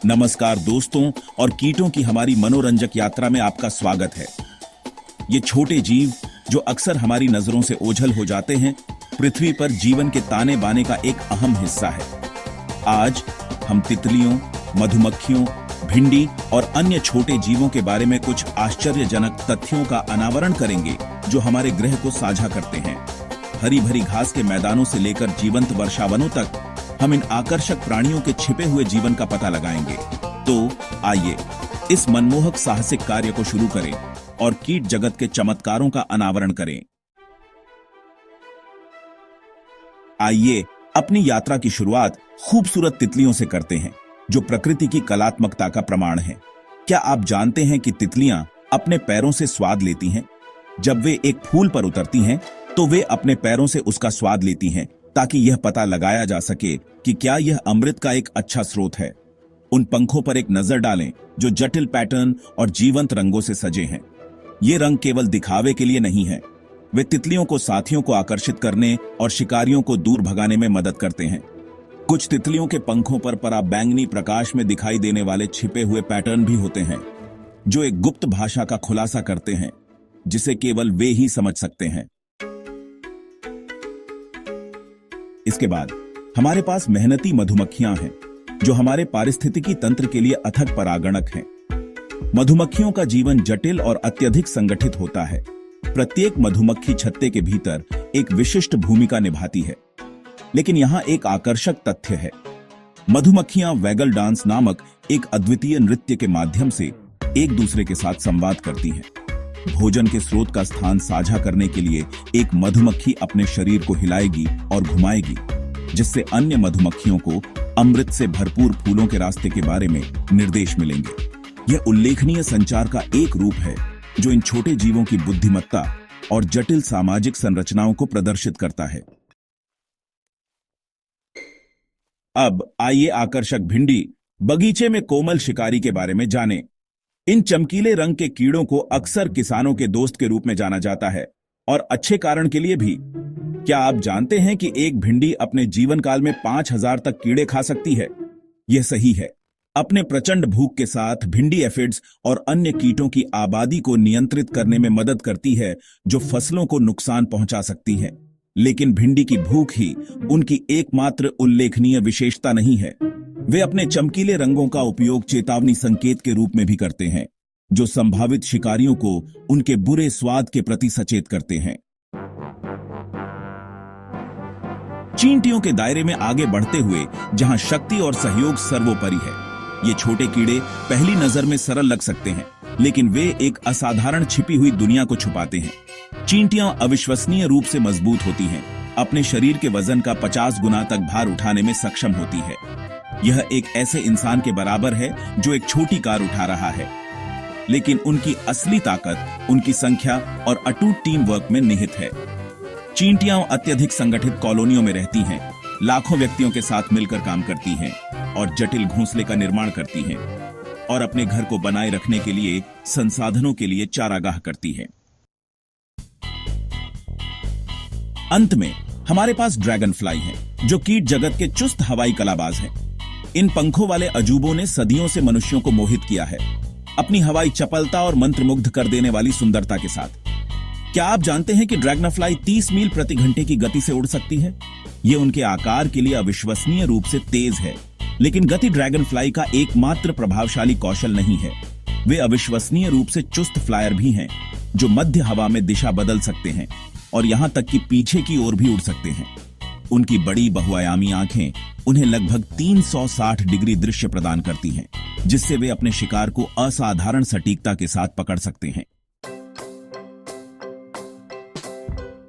नमस्कार दोस्तों और कीटों की हमारी मनोरंजक यात्रा में आपका स्वागत है। ये छोटे जीव जो अक्सर हमारी नजरों से ओझल हो जाते हैं, पृथ्वी पर जीवन के ताने बाने का एक अहम हिस्सा है। आज हम तितलियों, मधुमक्खियों, भिंडी और अन्य छोटे जीवों के बारे में कुछ आश्चर्यजनक तथ्यों का अनावरण करेंगे जो हमारे ग्रह को साझा करते हैं। हरी भरी घास के मैदानों से लेकर जीवंत वर्षावनों तक हम इन आकर्षक प्राणियों के छिपे हुए जीवन का पता लगाएंगे। तो आइए इस मनमोहक साहसिक कार्य को शुरू करें और कीट जगत के चमत्कारों का अनावरण करें। आइए अपनी यात्रा की शुरुआत खूबसूरत तितलियों से करते हैं, जो प्रकृति की कलात्मकता का प्रमाण है। क्या आप जानते हैं कि तितलियां अपने पैरों से स्वाद लेती हैं? जब वे एक फूल पर उतरती हैं, तो वे अपने पैरों से उसका स्वाद लेती हैं, ताकि यह पता लगाया जा सके कि क्या यह अमृत का एक अच्छा स्रोत है। उन पंखों पर एक नजर डालें जो जटिल पैटर्न और जीवंत रंगों से सजे हैं। ये रंग केवल दिखावे के लिए नहीं है, वे तितलियों को साथियों को आकर्षित करने और शिकारियों को दूर भगाने में मदद करते हैं। कुछ तितलियों के पंखों पर पराबैंगनी प्रकाश में दिखाई देने वाले छिपे हुए पैटर्न भी होते हैं, जो एक गुप्त भाषा का खुलासा करते हैं, जिसे केवल वे ही समझ सकते हैं। इसके बाद हमारे पास मेहनती मधुमक्खियां हैं, जो हमारे पारिस्थितिकी तंत्र के लिए अथक परागणक हैं। मधुमक्खियों का जीवन जटिल और अत्यधिक संगठित होता है। प्रत्येक मधुमक्खी छत्ते के भीतर एक विशिष्ट भूमिका निभाती है। लेकिन यहां एक आकर्षक तथ्य है। मधुमक्खियां वैगल डांस नामक एक अद्वितीय नृत्य के माध्यम से एक दूसरे के साथ संवाद करती हैं। भोजन के स्रोत का स्थान साझा करने के लिए एक मधुमक्खी अपने शरीर को हिलाएगी और घुमाएगी, जिससे अन्य मधुमक्खियों को अमृत से भरपूर फूलों के रास्ते के बारे में निर्देश मिलेंगे। यह उल्लेखनीय संचार का एक रूप है जो इन छोटे जीवों की बुद्धिमत्ता और जटिल सामाजिक संरचनाओं को प्रदर्शित करता है। अब आइए आकर्षक भिंडी बगीचे में कोमल शिकारी के बारे में जानें। इन चमकीले रंग के कीड़ों को अक्सर किसानों के दोस्त के रूप में जाना जाता है, और अच्छे कारण के लिए भी। क्या आप जानते हैं कि एक भिंडी अपने जीवन काल में 5000 तक कीड़े खा सकती है? यह सही है। अपने प्रचंड भूख के साथ भिंडी एफिड्स और अन्य कीटों की आबादी को नियंत्रित करने में मदद करती है, जो फसलों को नुकसान पहुंचा सकती है। लेकिन भिंडी की भूख ही उनकी एकमात्र उल्लेखनीय विशेषता नहीं है। वे अपने चमकीले रंगों का उपयोग चेतावनी संकेत के रूप में भी करते हैं, जो संभावित शिकारियों को उनके बुरे स्वाद के प्रति सचेत करते हैं। चींटियों के दायरे में आगे बढ़ते हुए, जहां शक्ति और सहयोग सर्वोपरि है। ये छोटे कीड़े पहली नजर में सरल लग सकते हैं, लेकिन वे एक असाधारण छिपी हुई दुनिया को छुपाते हैं। चींटियां अविश्वसनीय रूप से मजबूत होती हैं, अपने शरीर के वजन का 50 गुना तक भार उठाने में सक्षम होती है। यह एक ऐसे इंसान के बराबर है जो एक छोटी कार उठा रहा है। लेकिन उनकी असली ताकत उनकी संख्या और अटूट टीम वर्क में निहित है। चींटियां अत्यधिक संगठित कॉलोनियों में रहती हैं, लाखों व्यक्तियों के साथ मिलकर काम करती हैं और जटिल घोंसले का निर्माण करती हैं, और अपने घर को बनाए रखने के लिए संसाधनों के लिए चारागाह करती हैं। अंत में हमारे पास ड्रैगन फ्लाई हैं, जो कीट जगत के चुस्त हवाई कलाबाज हैं। इन पंखों वाले अजूबों ने सदियों से मनुष्यों को मोहित किया है, अपनी हवाई चपलता और मंत्रमुग्ध कर देने वाली सुंदरता के साथ। क्या आप जानते हैं कि ड्रैगन फ्लाई 30 मील प्रति घंटे की गति से उड़ सकती है? यह उनके आकार के लिए अविश्वसनीय रूप से तेज है। लेकिन गति ड्रैगन फ्लाई का एकमात्र प्रभावशाली कौशल नहीं है। वे अविश्वसनीय रूप से चुस्त फ्लायर भी हैं, जो मध्य हवा में दिशा बदल सकते हैं और यहां तक कि पीछे की ओर भी उड़ सकते हैं। उनकी बड़ी बहुआयामी आंखें उन्हें लगभग 360 डिग्री दृश्य प्रदान करती हैं, जिससे वे अपने शिकार को असाधारण सटीकता के साथ पकड़ सकते हैं।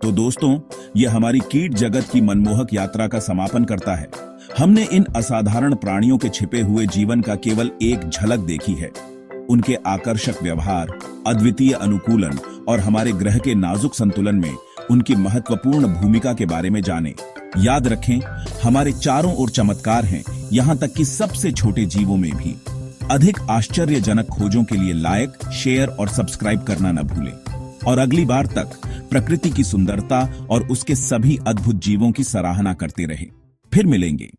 तो दोस्तों, यह हमारी कीट जगत की मनमोहक यात्रा का समापन करता है। हमने इन असाधारण प्राणियों के छिपे हुए जीवन का केवल एक झलक देखी है। उनके आकर्षक व्यवहार, अद्वितीय अनुकूलन और हमारे ग्रह के नाजुक संतुलन में उनकी महत्वपूर्ण भूमिका के बारे में जाने। याद रखें, हमारे चारों ओर चमत्कार हैं, यहां तक कि सबसे छोटे जीवों में भी। अधिक आश्चर्यजनक खोजों के लिए लाइक, शेयर और सब्सक्राइब करना न भूलें। और अगली बार तक प्रकृति की सुंदरता और उसके सभी अद्भुत जीवों की सराहना करते रहें। फिर मिलेंगे।